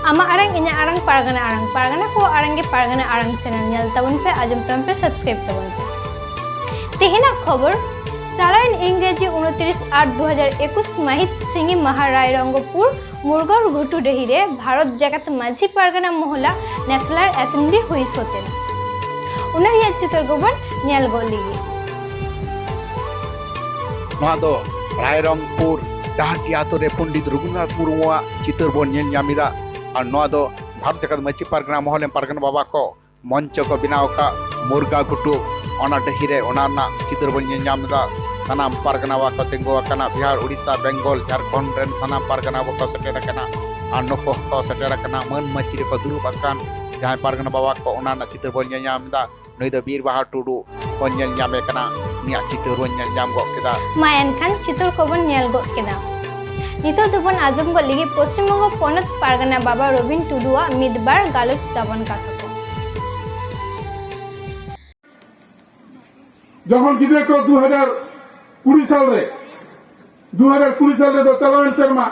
आमा आड़ांग इन्या आड़ांग पारगाना को आड़ांग के पारगाना आड़ांग चैनल नेल तबन पे आजम तबन पे सब्सक्राइब तबन पे तेहेना खबर चालाइन इंग्रेजी 29/8/2021 माहित सिंगी महारायरंगपुर मुरगौर घुटू डही रे भारत जगत माझी पारगाना मोहला नेशनल असेंबली हुई सोतेन उनर या चित्र गोबन नेल गोलीगी नोआ दो रायरंगपुर डाहटी आतो रे पंडित रघुनाथ मुर्मुआ चित्र बोन नेल ᱧᱟᱢᱤदा और नोआ दो भारत जगत माझी पारगाना मोहले पारगाना बाबा को मंच को बनाव का मुरगा घुटू ओना डही रे ओना ना चित्र बोन नेल ᱧᱟᱢदा सनाम पारगाना वा को तेंगो कना बिहार उड़ीसा बेंगल झारखंड रेन सनाम पारगाना को सेटेर कना और नको को सेटेर कना मन मची रे को दुरुब अकान जहां पारगाना बाबा को ओना ना चित्र बोन नेल ᱧᱟᱢदा नई दो बीर बाहा टुडू बोन नेल ᱧᱟᱢे कना निया चित्र बोन नेल ᱧᱟᱢ गो केदा मा एनखान चित्र को बोन नेल गो केदा नितो दुबन आजम को लिगी पश्चिम बंग पनत पारगाना बाबा रबिन टुडुआ मिदबार गालोच दाबन कथा को जखन गिद्रे को 2020 साल रे 2020 साल रे तो चलावन शर्मा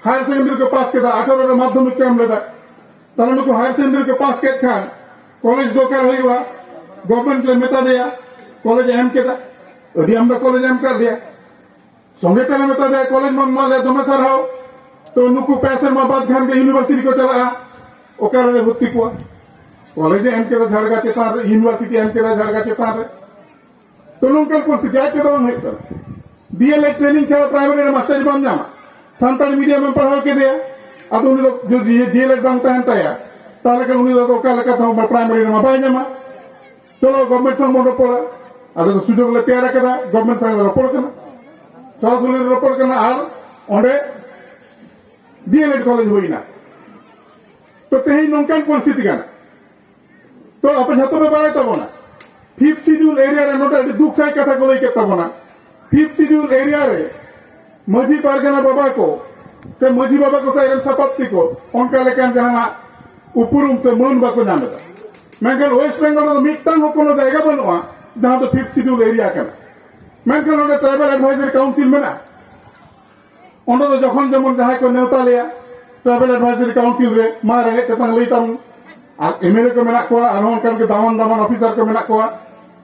हायर सेकेंडरी को पास केदा 18 रे माध्यमिक के हम लेदा तने को हायर सेकेंडरी के पास के खान कॉलेज दोकर होइवा गवर्नमेंट ले मेता दिया कॉलेज एम केदा अडी हम दा कॉलेज एम कर दिया संगे तने मेता दिया कॉलेज मन माले दमे सर हो तो नुकु पैसे मा बाद खान के यूनिवर्सिटी को चला ओकर रे भर्ती को कॉलेज एम केदा झड़गा चेता यूनिवर्सिटी एम केदा झड़गा चेता रे तो नोंकल परिस्थिति आज तो नहीं कर डीएलएड ट्रेनिंग छाड़ा प्राइमरी रे मास्टर बन जामा संताल मीडियम में पढ़ाओ के दिया अब उन लोग जो डीएलएड बनता है तया ताले के उन लोग का लगा था प्राइमरी रे बाय जामा चलो गवर्नमेंट संग मोर पड़ा अब तो सुजोग ले तैयार करा गवर्नमेंट संग रिपोर्ट करना सरसुली रिपोर्ट करना और ओंडे डीएलएड कॉलेज होइना तो तेही नोंकल परिस्थिति का तो अपन हतो में बारे तबना फिफ्थ शेड्यूल एरिया रे नोटा दुख साई कथा को लई के तबना फिफ्थ शेड्यूल एरिया रे माझी पारगाना बाबा को से माझी बाबा को साइरन सपत्ति को उनका लेकन जहां उपरुम से मन बाको नामेदा मेंकन वेस्ट बेंगल तो मिटतांग हो कोनो जायगा बनुआ जहां तो फिफ्थ शेड्यूल एरिया का मेंकन ओडे ट्राइबल एडवाइजरी काउंसिल मेना ओंडो तो जखन जमन जहां को नेवता लिया ट्राइबल एडवाइजरी काउंसिल रे मा रे ततन लईताम और एमएलए को मेना को और उनकन के दामन ऑफिसर को मेना को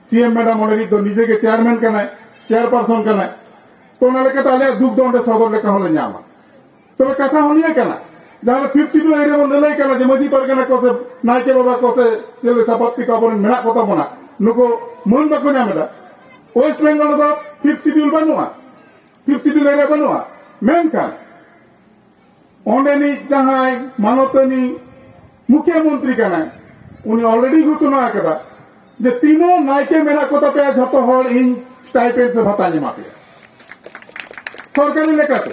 सीएम मैडम ओने तो निजे के चेयरमैन कना चेयरपर्सन कना तो ना लेके ताले दुख दोंडे सदर लेका होले ᱧᱟᱢᱟ तो कथा होनिया कना जहां फिफ्थ शेड्यूल एरिया बन लई कना जे माझी पारगाना को से नायके बाबा को से चले सपत्ति का बन मेना को बना नुको मन बको ᱧᱟᱢदा वेस्ट बेंगल तो फिफ्थ शेड्यूल बनुआ फिफ्थ शेड्यूल एरिया बनुआ मेनका ओंडे नि जहां मानवतनी मुख्यमंत्री कना उनी ऑलरेडी घोषणा कदा जे तीनों नायके मेना को पे झतो हर इन स्टाइपेंड से भत्ता ᱧᱟᱢᱟ पे सरकारी लेकाते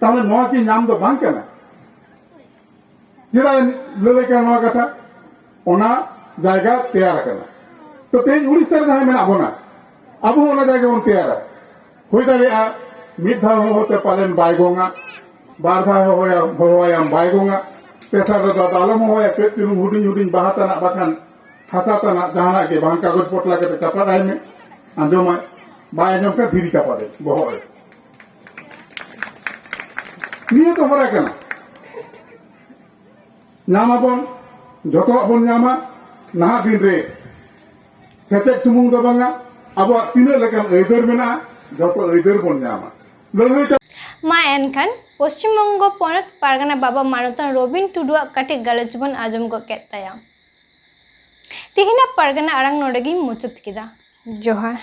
ताले नोआ की नाम दो बांग कना जेरा लले का नोआ कथा ओना जायगा तैयार कना तो तेज उड़ीसा रे जहां मेना बना अब ओना जायगा बन तैयार होई दालिया मिड धा होते पालन बायगोंगा बार धा होया बायगोंगा तेसर रे दालम होया के तिनु हुडिन हुडिन बाहातना बाखान हासातना जहाना के बांग कागज पोटला के चपड़ा राय में आंजोमा बाय आंजोम का धीरी चपा दे बहोय निये तो हरा कना नामा बन जतो बन नामा नहा दिन रे सेटेक सुमुंग दो बांगा अब तीन लेकन एदर मेना जतो एदर बन नामा लड़ई मा एनखान पश्चिम बंग पनत पारगाना बाबा मानतन रबिन टुडुआ काटे गालोच बन आजम को केताया तेहिना पारगाना आड़ांग नोडेगी मुचत किदा जोहार।